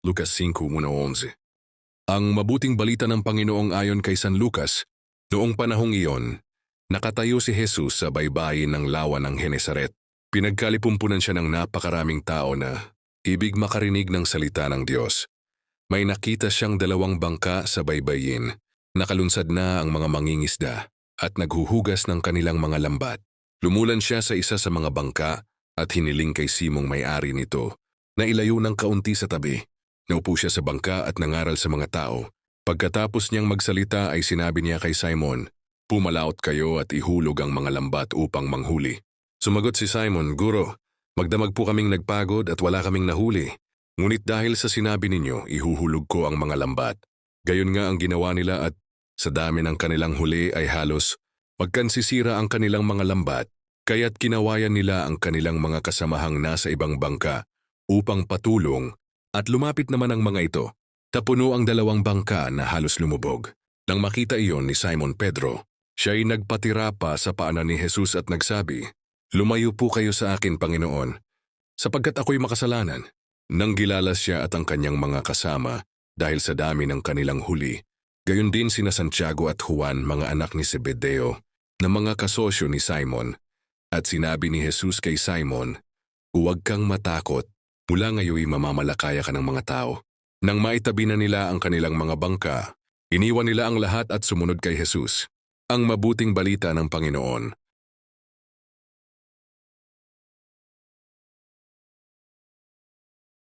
Lucas 5:1-11. Ang mabuting balita ng Panginoong ayon kay San Lucas, noong panahong iyon, nakatayo si Jesus sa baybayin ng lawa ng Genesaret. Pinagkalipumpunan siya ng napakaraming tao na ibig makarinig ng salita ng Diyos. May nakita siyang 2 bangka sa baybayin. Nakalunsad na ang mga mangingisda at naghuhugas ng kanilang mga lambat. Lumulan siya sa isa sa mga bangka at hiniling kay Simong may-ari nito na ilayo ng kaunti sa tabi. Naupo siya sa bangka at nangaral sa mga tao. Pagkatapos niyang magsalita ay sinabi niya kay Simon, "Pumalaot kayo at ihulog ang mga lambat upang manghuli." Sumagot si Simon, "Guro, magdamag po kaming nagpagod at wala kaming nahuli. Ngunit dahil sa sinabi ninyo, ihuhulog ko ang mga lambat." Gayon nga ang ginawa nila at sa dami ng kanilang huli ay halos magkansisira ang kanilang mga lambat, kaya't kinawayan nila ang kanilang mga kasamahang nasa ibang bangka upang patulong. At lumapit naman ang mga ito. Tapuno ang 2 bangka na halos lumubog. Nang makita iyon ni Simon Pedro, siya'y nagpatira pa sa paanan ni Jesus at nagsabi, "Lumayo po kayo sa akin, Panginoon, sapagkat ako'y makasalanan." Nang gilalas siya at ang kanyang mga kasama dahil sa dami ng kanilang huli, gayon din sina Santiago at Juan, mga anak ni Zebedeo, na mga kasosyo ni Simon. At sinabi ni Jesus kay Simon, "Huwag kang matakot. Mula ngayoy mamamalakaya ka ng mga tao." Nang maitabi na nila ang kanilang mga bangka, iniwan nila ang lahat at sumunod kay Jesus. Ang mabuting balita ng Panginoon.